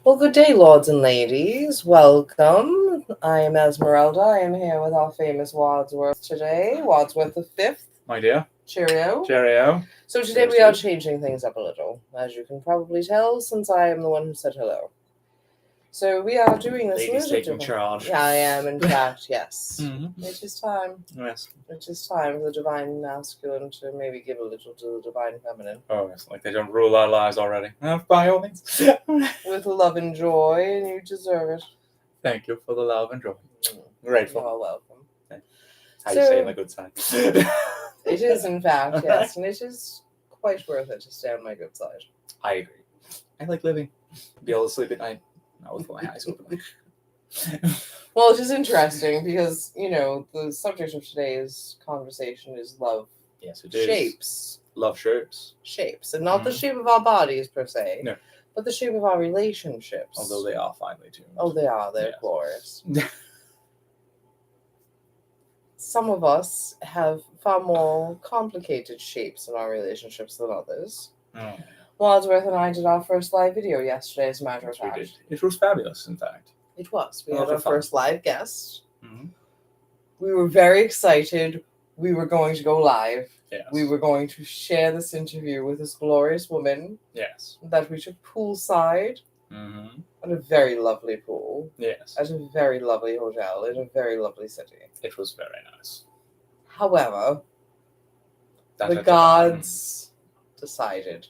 Well, good day, lords and ladies. Welcome. I am Esmerelda. I am here with our famous WadsWorth today. WadsWorth the Fifth. My dear. Cheerio. Cheerio. So today we are changing things up a little, as you can probably tell, since I am the one who said hello. So we are doing this Ladies taking charge. Yeah, I am, in fact, yes. Mm-hmm. It is time. Yes. It is time for the divine masculine to maybe give a little to the divine feminine. Oh, yes. Like they don't rule our lives already. By all means. With love and joy, and you deserve it. Thank you for the love and joy. Grateful. You're welcome. How you say on the good side. It is, in fact, yes. And it is quite worth it to stay on my good side. I agree. I like living. Be able to sleep at night. Not with my eyes open. Well, it is interesting because, you know, the subject of today's conversation is love. Yes, it is. Shapes. Love shapes. Shapes. And not the shape of our bodies, per se. No. But the shape of our relationships. Although they are finely tuned. Oh, they are. They're glorious. Some of us have far more complicated shapes in our relationships than others. Mm. WadsWorth and I did our first live video yesterday, as a matter of fact. We did. It was fabulous, in fact. It was. We had our first live guest. Mm-hmm. We were very excited. We were going to go live. Yes. We were going to share this interview with this glorious woman. Yes. That we took poolside. Mm-hmm. At a very lovely pool. Yes. At a very lovely hotel in a very lovely city. It was very nice. However, the gods decided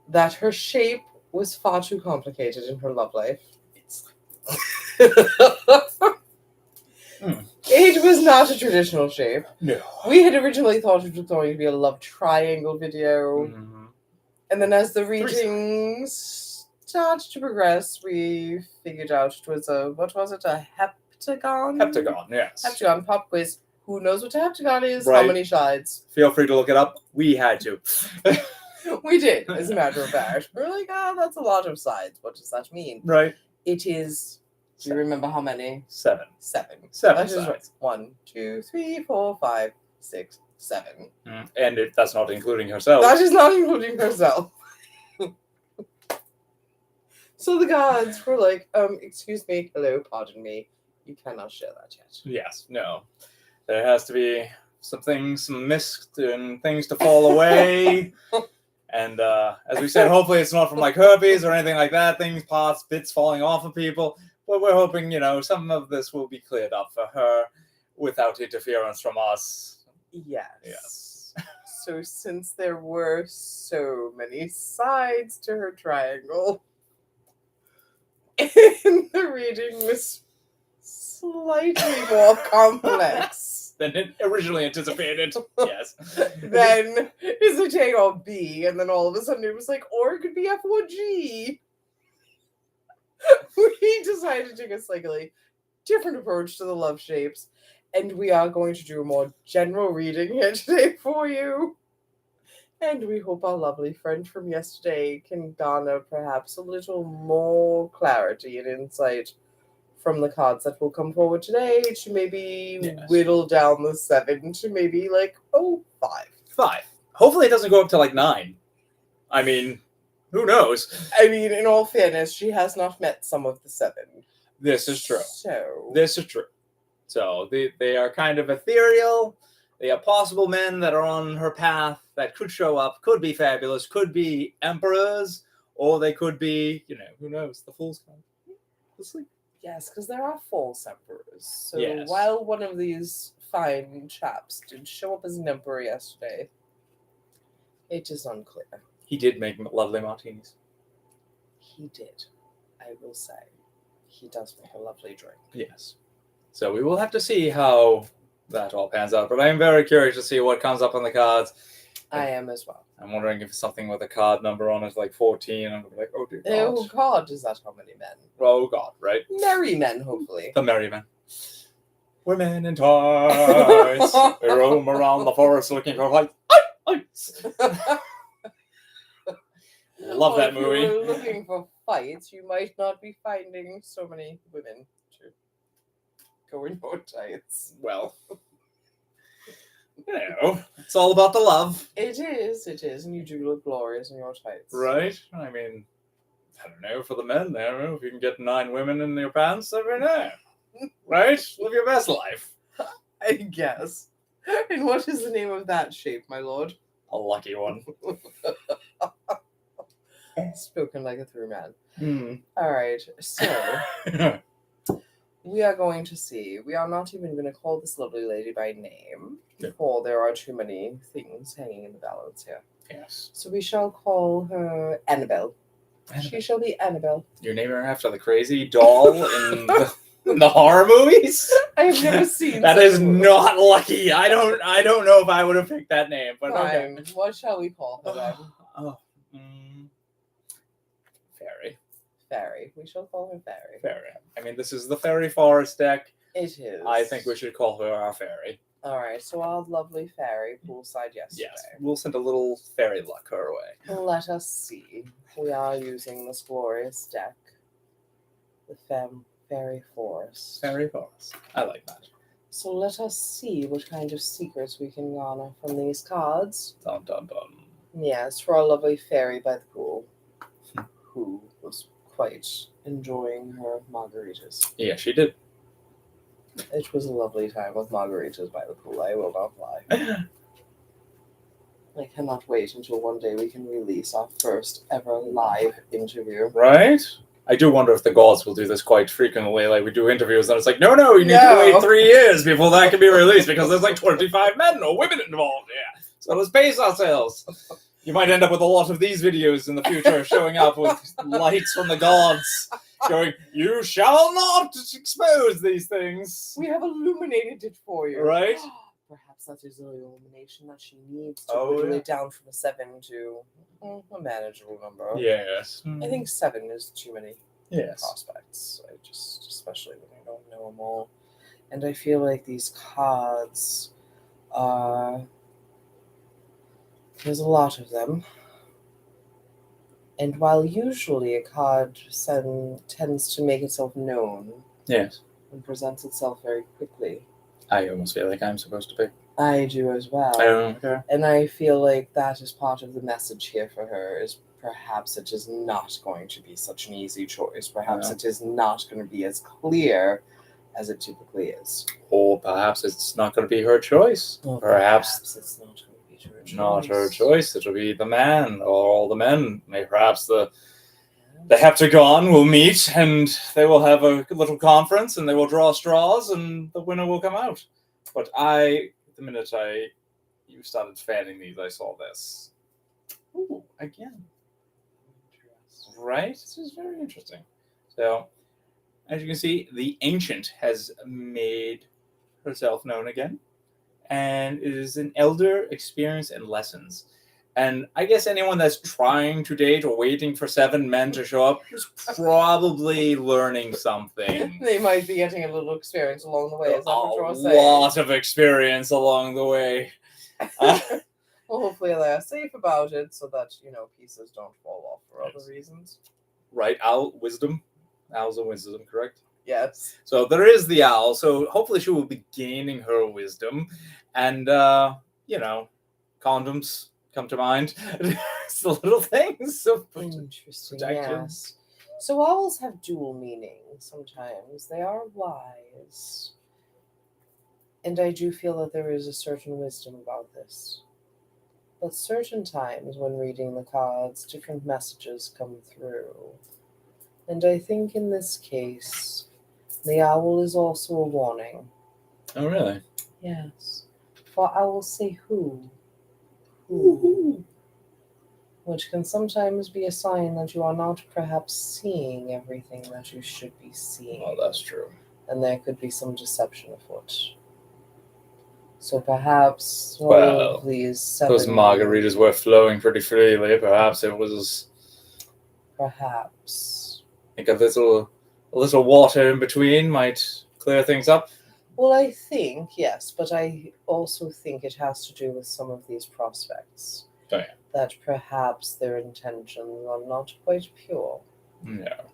that her shape was far too complicated in her love life. It was not a traditional shape. No. We had originally thought it was going to be a love triangle video. Mm-hmm. And then as the readings started to progress, we figured out it was a heptagon? Heptagon, yes. Heptagon pop quiz. Who knows what a heptagon is? Right. How many sides? Feel free to look it up. We had to. We did, as a matter of fact. We're like, that's a lot of sides. What does that mean? Right. It is, do you remember how many? 7. 7. Seven sides. Right. 1, 2, 3, 4, 5, 6, 7. And that's not including herself. That is not including herself. So the gods were like, excuse me, hello, pardon me. You cannot share that yet. Yes, no. There has to be some mist and things to fall away. And as we said, hopefully it's not from like herpes or anything like that. Parts, bits falling off of people. But we're hoping, some of this will be cleared up for her without interference from us. Yes. So since there were so many sides to her triangle, and the reading was slightly more complex than it originally anticipated. Yes. Then is it A or B? And then all of a sudden it was like, or it could be F or G. We decided to take a slightly different approach to the love shapes. And we are going to do a more general reading here today for you. And we hope our lovely friend from yesterday can garner perhaps a little more clarity and insight from the cards that will come forward today to maybe whittle down the 7 to maybe 5. 5. Hopefully it doesn't go up to 9. I mean, who knows? I mean, in all fairness, she has not met some of the 7. This is true. This is true. So they are kind of ethereal. They are possible men that are on her path that could show up, could be fabulous, could be emperors, or they could be, who knows, the Fool's card. We'll see. Yes, because there are false emperors. So yes. While one of these fine chaps did show up as an emperor yesterday, it is unclear. He did make lovely martinis. He did. I will say. He does make a lovely drink. Yes. So we will have to see how that all pans out. But I am very curious to see what comes up on the cards. I am as well. I'm wondering if it's something with a card number on it, 14. I'm like, oh dear God. Oh God, is that how many men? Oh God, right? Merry men, hopefully. The merry men. Women in tights. We roam around the forest looking for lights. Ice. Love that movie. If you were looking for fights, you might not be finding so many women to go in your tights. Well, it's all about the love. It is, and you do look glorious in your tights. Right? I mean, I don't know, for the men, I don't know, if you can get 9 women in your pants every night. Right? Live your best life. I guess. And what is the name of that shape, my lord? A lucky one. Spoken like a true man. Hmm. All right, so we are going to see. We are not even going to call this lovely lady by name, Yeah. for there are too many things hanging in the balance here. Yes. So we shall call her Annabelle. She shall be Annabelle. You name her after the crazy doll in the horror movies? I've never seen that. such Is a movie. not lucky. I don't know if I would have picked that name, but okay. Fine. What shall we call her then? Fairy. Fairy. We shall call her Fairy. Fairy. I mean, this is the Fairy Forest deck. It is. I think we should call her our Fairy. All right, so our lovely Fairy poolside yesterday. Yes, we'll send a little fairy luck her way. Let us see. We are using this glorious deck, the Fairy Forest. Fairy Forest. I like that. So let us see what kind of secrets we can garner from these cards. Dun dun dun. Yes, for our lovely Fairy by the pool, who was quite enjoying her margaritas. Yeah, she did. It was a lovely time with margaritas by the pool, I will not lie. I cannot wait until one day we can release our first ever live interview. Right? I do wonder if the gods will do this quite frequently. Like, we do interviews and it's like, no, you need to wait 3 years before that can be released because there's like 25 men or women involved. Yeah. So let's pace ourselves. You might end up with a lot of these videos in the future showing up with lights from the gods going, you shall not expose these things. We have illuminated it for you. Right? Perhaps that is the illumination that she needs to whittle it down from a 7 to a manageable number. Yes. I think 7 is too many Yes. prospects. Especially when I don't know them all. And I feel like these cards are... There's a lot of them. And while usually a card tends to make itself known Yes. and presents itself very quickly, I almost feel like I'm supposed to be. I do as well. I don't know. And I feel like that is part of the message here for her, is perhaps it is not going to be such an easy choice. Perhaps it is not going to be as clear as it typically is. Or perhaps it's not going to be her choice. Well, perhaps it's not going to be her choice. not her choice. It'll be the man or all the men. Maybe perhaps the Heptagon will meet and they will have a little conference and they will draw straws and the winner will come out. But the minute you started fanning these, I saw this. Ooh, again. Right? This is very interesting. So, as you can see, the Ancient has made herself known again. And it is an elder, experience, and lessons. And I guess anyone that's trying to date or waiting for 7 men to show up is probably learning something. They might be getting a little experience along the way. Is that what you're saying? A lot of experience along the way. Well, hopefully they're safe about it so that, pieces don't fall off for other reasons. Right, owl, wisdom. Owls are wisdom, correct? Yes. So there is the owl. So hopefully she will be gaining her wisdom. And, condoms come to mind. It's the little things. So interesting, yes. So owls have dual meaning sometimes. They are wise. And I do feel that there is a certain wisdom about this. But certain times when reading the cards, different messages come through. And I think in this case, the owl is also a warning. Oh, really? Yes. For I will say who. Who. Which can sometimes be a sign that you are not perhaps seeing everything that you should be seeing. Oh, that's true. And there could be some deception afoot. So perhaps these 7... Those margaritas were flowing pretty freely. Perhaps it was... Perhaps. I think a little water in between might clear things up. Well, I think, yes, but I also think it has to do with some of these prospects. Oh, yeah. That perhaps their intentions are not quite pure. No.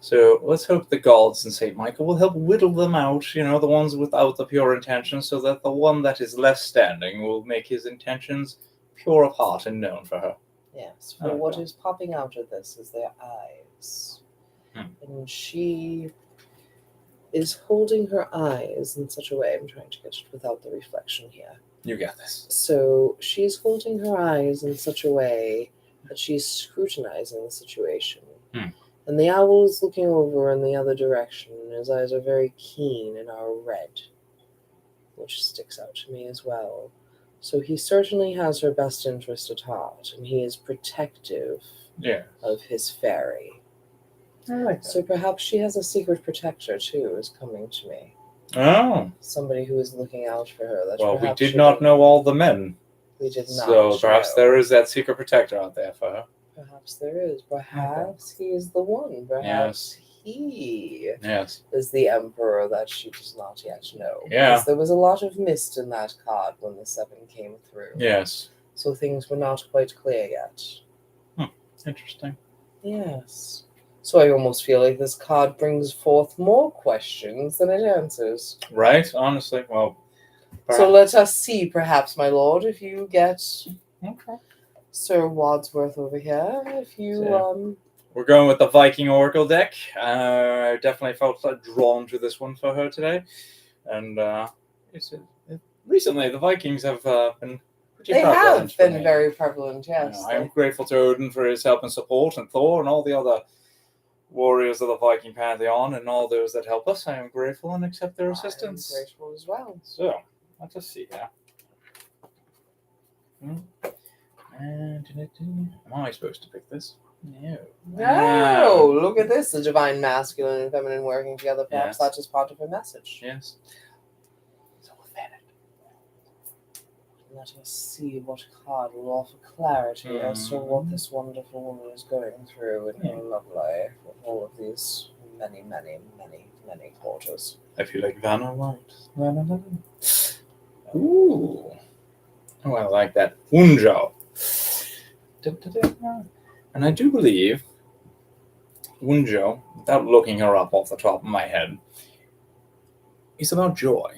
So let's hope the gods and St. Michael will help whittle them out, the ones without the pure intentions, so that the one that is left standing will make his intentions pure of heart and known for her. Yes, for Oh, what God. is popping out of this is their eyes. Hmm. And she is holding her eyes in such a way, I'm trying to get it without the reflection here. You got this. So she's holding her eyes in such a way that she's scrutinizing the situation. Hmm. And the owl is looking over in the other direction, and his eyes are very keen and are red, which sticks out to me as well. So he certainly has her best interest at heart, and he is protective Yeah. of his fairy. I like that. So perhaps she has a secret protector too, is coming to me. Oh. Somebody who is looking out for her. That Well, we perhaps did she not doesn't- know all the men. We did not. So perhaps know. there is that secret protector out there for her. Perhaps there is. Perhaps he is the one. Perhaps he Yes. is the emperor that she does not yet know. Yeah. Because there was a lot of mist in that card when the 7 came through. Yes. So things were not quite clear yet. Interesting. Yes. So I almost feel like this card brings forth more questions than it answers. Right? Honestly. Well, So let us see, perhaps, my lord, if you get okay. Sir Wadsworth over here. If you, We're going with the Viking Oracle deck. I definitely felt drawn to this one for her today. And recently, the Vikings have been pretty they prevalent have for been me. very prevalent, yes. I am grateful to Odin for his help and support, and Thor and all the other warriors of the Viking pantheon and all those that help us. I am grateful and accept their assistance. I am grateful as well. So, let's just see here. Am I supposed to pick this? No. No, look at this. The divine masculine and feminine working together. Perhaps Yes. that is part of her message. Yes. So with that. Let us see what card will offer clarity as to what this wonderful woman is going through in her love life with all of these many, many, many, many quarters. I feel like Vanna White. Vanna White. Ooh. Oh, I like that. Wunjo. And I do believe Wunjo, without looking her up off the top of my head, is about joy.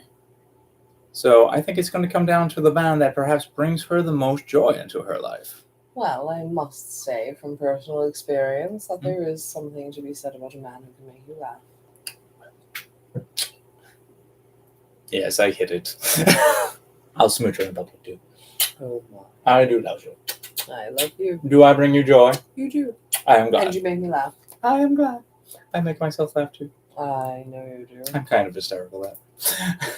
So I think it's going to come down to the man that perhaps brings her the most joy into her life. Well, I must say from personal experience that there is something to be said about a man who can make you laugh. Yes, I hit it. I'll smooch her in public too. Oh my. I do love you. I love you. Do I bring you joy? You do. I am glad. And you make me laugh. I am glad. I make myself laugh too. I know you do. I'm kind of hysterical at that.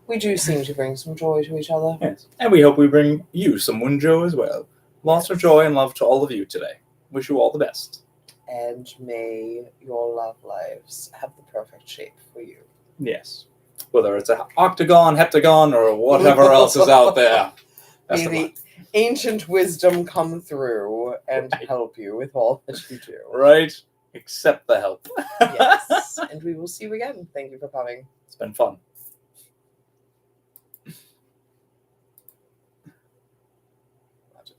We do seem to bring some joy to each other. Yes. And we hope we bring you some Wunjo as well. Lots of joy and love to all of you today. Wish you all the best. And may your love lives have the perfect shape for you. Yes. Whether it's an octagon, heptagon, or whatever else is out there. May the ancient wisdom come through and help you with all that you do. Right? Accept the help. Yes. And we will see you again. Thank you for coming. It's been fun.